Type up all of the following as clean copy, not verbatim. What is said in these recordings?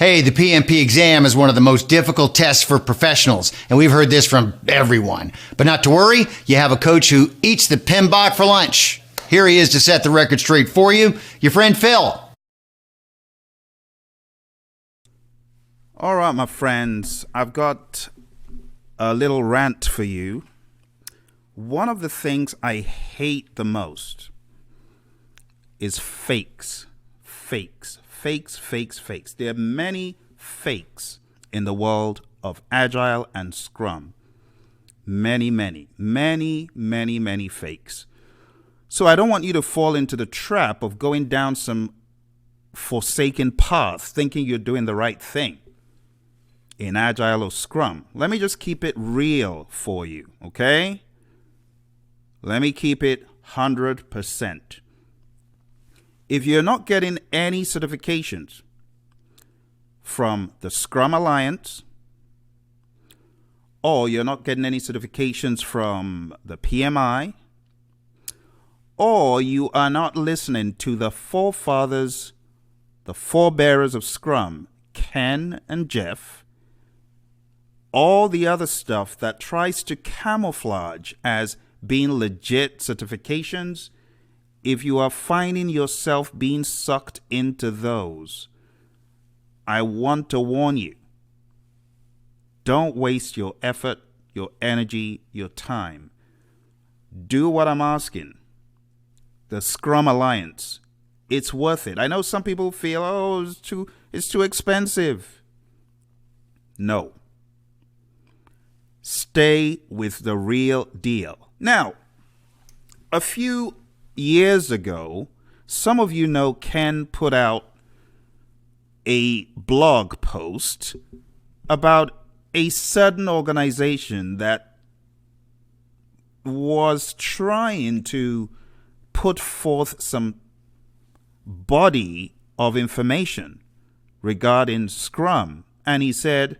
Hey, the PMP exam is one of the most difficult tests for professionals, and we've heard this from everyone. But not to worry, you have a coach who eats the PMBOK for lunch. Here he is to set the record straight for you, your friend Phil. All right, my friends, I've got a little rant for you. One of the things I hate the most is fakes. Fakes. There are many fakes in the world of Agile and Scrum. Many fakes. So I don't want you to fall into the trap of going down some forsaken path thinking you're doing the right thing in Agile or Scrum. Let me just keep it real for you, okay? Let me keep it 100%. If you're not getting any certifications from the Scrum Alliance, or you're not getting any certifications from the PMI, or you are not listening to the forefathers, the forebearers of Scrum, Ken and Jeff, all the other stuff that tries to camouflage as being legit certifications, if you are finding yourself being sucked into those, I want to warn you. Don't waste your effort, your energy, your time. Do what I'm asking. The Scrum Alliance, it's worth it. I know some people feel, oh, it's too expensive. No. Stay with the real deal. Now, a few years ago, some of you know Ken put out a blog post about a certain organization that was trying to put forth some body of information regarding Scrum. And he said,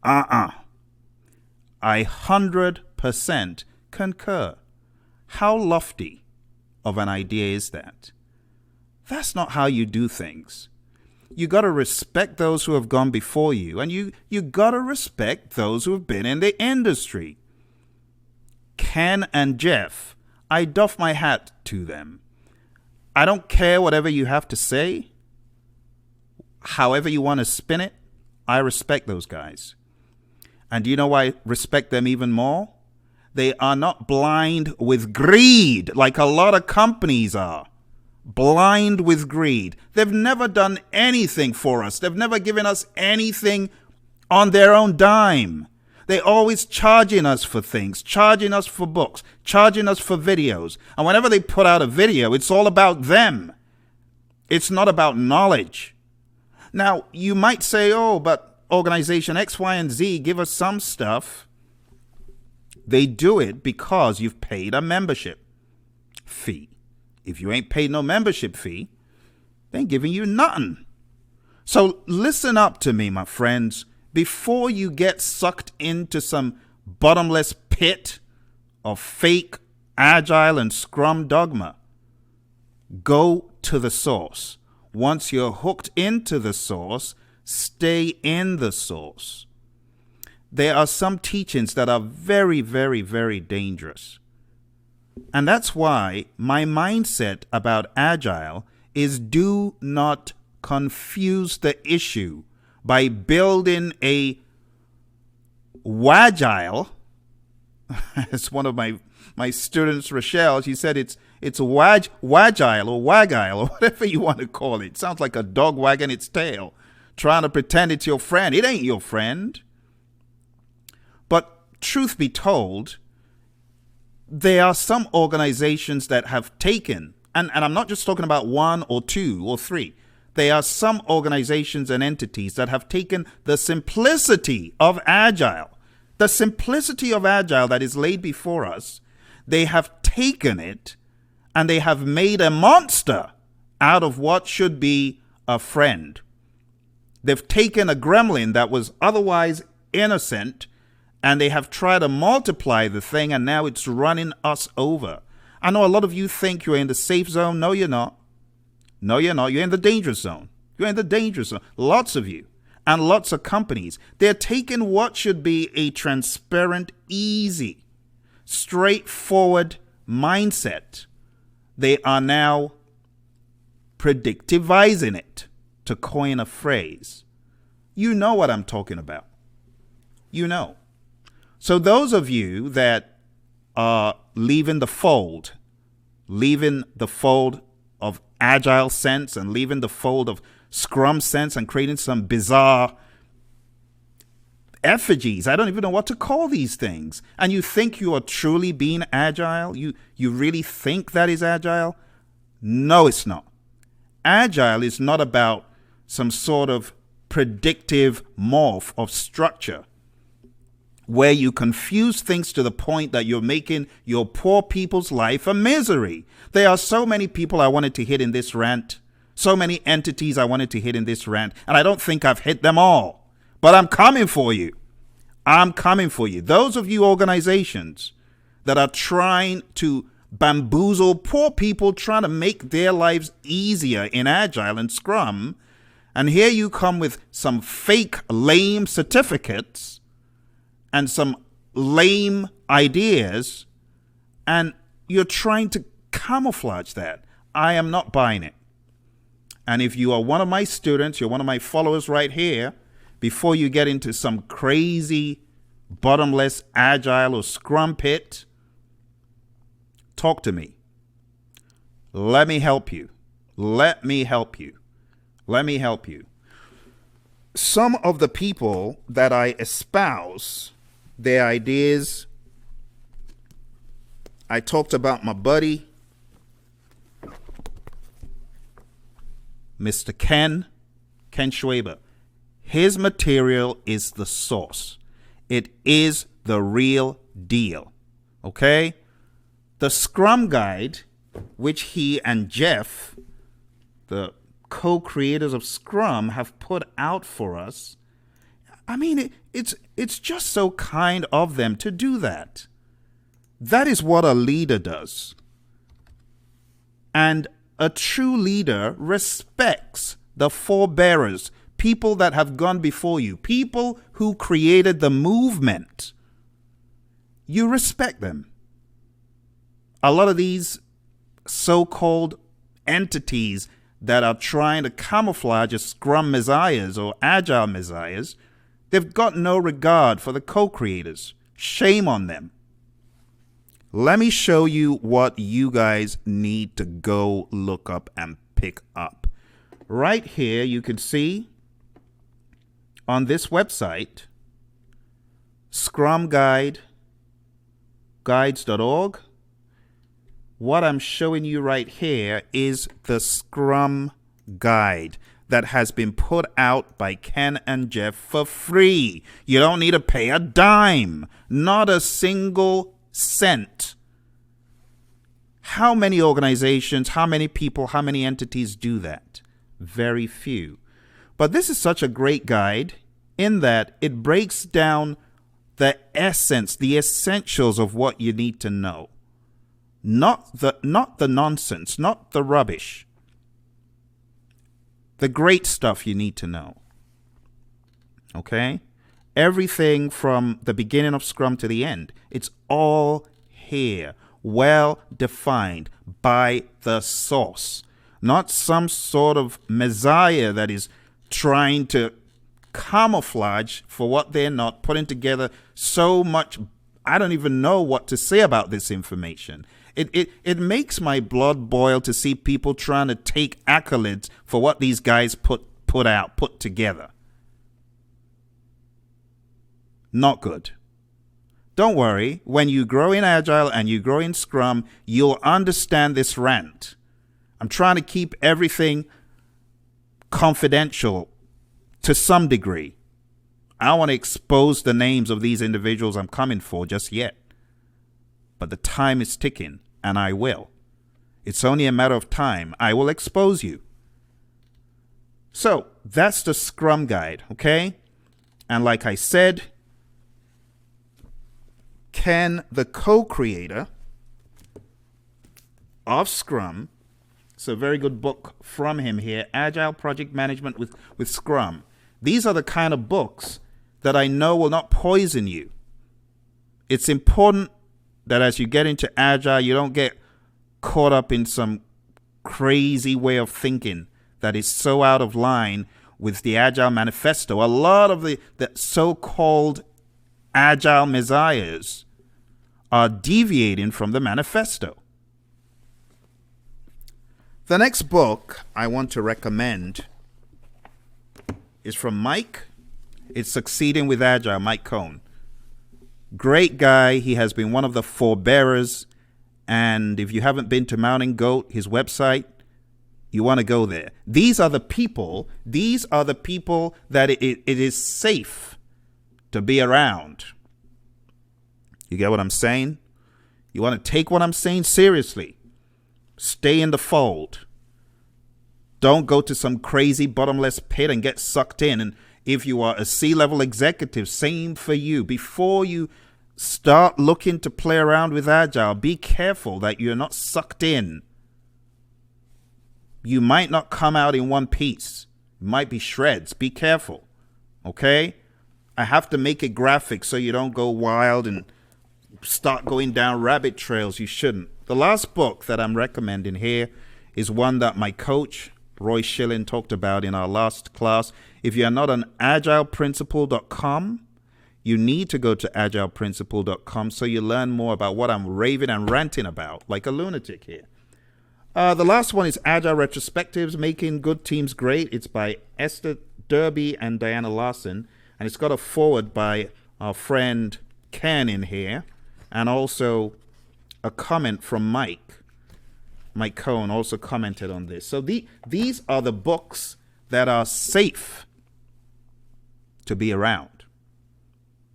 I 100% concur. How lofty of an idea is that? That's not how you do things. You got to respect those who have gone before you, and you got to respect those who have been in the industry. Ken and Jeff, I doff my hat to them. I don't care whatever you have to say, however you want to spin it, I respect those guys. And do you know why I respect them even more? They are not blind with greed like a lot of companies are. Blind with greed. They've never done anything for us. They've never given us anything on their own dime. They're always charging us for things, charging us for books, charging us for videos. And whenever they put out a video, it's all about them. It's not about knowledge. Now, you might say, oh, but organization X, Y, and Z give us some stuff. They do it because you've paid a membership fee. If you ain't paid no membership fee, they ain't giving you nothing. So listen up to me, my friends. Before you get sucked into some bottomless pit of fake Agile and Scrum dogma, go to the source. Once you're hooked into the source, stay in the source. There are some teachings that are very, very, very dangerous. And that's why my mindset about Agile is do not confuse the issue by building a Wagile. It's one of my students, Rochelle, she said it's Wagile or Wagile or whatever you want to call it. It sounds like a dog wagging its tail, trying to pretend it's your friend. It ain't your friend. But truth be told, there are some organizations that have taken, and I'm not just talking about one or two or three. There are some organizations and entities that have taken the simplicity of Agile, the simplicity of Agile that is laid before us. They have taken it and they have made a monster out of what should be a friend. They've taken a gremlin that was otherwise innocent and they have tried to multiply the thing, and now it's running us over. I know a lot of you think you're in the safe zone. No, you're not. No, you're not. You're in the danger zone. You're in the danger zone. Lots of you and lots of companies. They're taking what should be a transparent, easy, straightforward mindset. They are now predictivizing it, to coin a phrase. You know what I'm talking about. You know. So those of you that are leaving the fold of Agile sense and leaving the fold of Scrum sense and creating some bizarre effigies. I don't even know what to call these things. And you think you are truly being Agile? You really think that is Agile? No, it's not. Agile is not about some sort of predictive morph of structure where you confuse things to the point that you're making your poor people's life a misery. There are so many people I wanted to hit in this rant, so many entities I wanted to hit in this rant, and I don't think I've hit them all. But I'm coming for you. I'm coming for you. Those of you organizations that are trying to bamboozle poor people, trying to make their lives easier in Agile and Scrum, and here you come with some fake lame certificates and some lame ideas, and you're trying to camouflage that. I am not buying it. And if you are one of my students, you're one of my followers right here, before you get into some crazy, bottomless Agile or Scrum pit, talk to me. Let me help you. Let me help you. Let me help you. Some of the people that I espouse their ideas, I talked about my buddy, Mr. Ken Schwaber. His material is the source. It is the real deal. Okay? The Scrum Guide, which he and Jeff, the co-creators of Scrum, have put out for us, I mean, it's just so kind of them to do that. That is what a leader does. And a true leader respects the forebearers, people that have gone before you, people who created the movement. You respect them. A lot of these so-called entities that are trying to camouflage as Scrum messiahs or Agile messiahs, they've got no regard for the co-creators. Shame on them. Let me show you what you guys need to go look up and pick up. Right here, you can see on this website, Scrum Guide, guides.org. What I'm showing you right here is the Scrum Guide that has been put out by Ken and Jeff for free. You don't need to pay a dime, not a single cent. How many organizations, how many people, how many entities do that? Very few. But this is such a great guide in that it breaks down the essence, the essentials of what you need to know. Not the nonsense, not the rubbish. The great stuff you need to know. Okay? Everything from the beginning of Scrum to the end. It's all here. Well defined by the source. Not some sort of messiah that is trying to camouflage for what they're not, putting together so much. I don't even know what to say about this information. It makes my blood boil to see people trying to take accolades for what these guys put together. Not good. Don't worry, when you grow in Agile and you grow in Scrum, you'll understand this rant. I'm trying to keep everything confidential to some degree. I don't want to expose the names of these individuals I'm coming for just yet. But the time is ticking, and I will. It's only a matter of time. I will expose you. So, that's the Scrum Guide, okay? And like I said, Ken, the co-creator of Scrum, It's a very good book from him here, Agile Project Management with Scrum. These are the kind of books that I know will not poison you. It's important that as you get into Agile, you don't get caught up in some crazy way of thinking that is so out of line with the Agile Manifesto. A lot of the so-called Agile messiahs are deviating from the Manifesto. The next book I want to recommend is from Mike. It's Succeeding with Agile, Mike Cohn. Great guy. He has been one of the forebearers. And if you haven't been to Mountain Goat, his website, you want to go there. These are the people that it is safe to be around. You get what I'm saying? You want to take what I'm saying seriously. Stay in the fold. Don't go to some crazy bottomless pit and get sucked in. And if you are a C-level executive, same for you. Before you start looking to play around with Agile, be careful that you're not sucked in. You might not come out in one piece. It might be shreds. Be careful. Okay? I have to make it graphic so you don't go wild and start going down rabbit trails you shouldn't. The last book that I'm recommending here is one that my coach, Roy Schilling, talked about in our last class. If you're not on agileprinciple.com, you need to go to agileprinciple.com so you learn more about what I'm raving and ranting about, like a lunatic here. The last one is Agile Retrospectives, Making Good Teams Great. It's by Esther Derby and Diana Larson, and it's got a foreword by our friend Ken in here, and also a comment from Mike. Mike Cohn also commented on this. So these are the books that are safe to be around.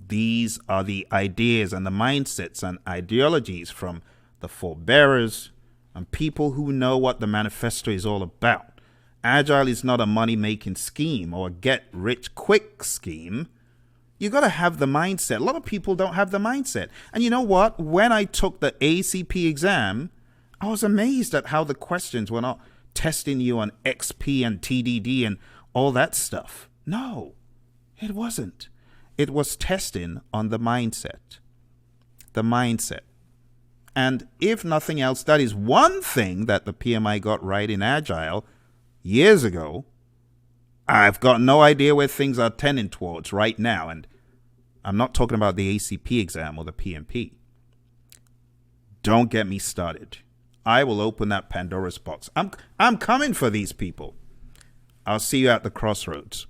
These are the ideas and the mindsets and ideologies from the forebearers and people who know what the manifesto is all about. Agile is not a money-making scheme or a get-rich-quick scheme. You got to have the mindset. A lot of people don't have the mindset. And you know what? When I took the ACP exam, I was amazed at how the questions were not testing you on XP and TDD and all that stuff. No, it wasn't. It was testing on the mindset. The mindset. And if nothing else, that is one thing that the PMI got right in Agile years ago. I've got no idea where things are tending towards right now. And I'm not talking about the ACP exam or the PMP. Don't get me started. I will open that Pandora's box. I'm coming for these people. I'll see you at the crossroads.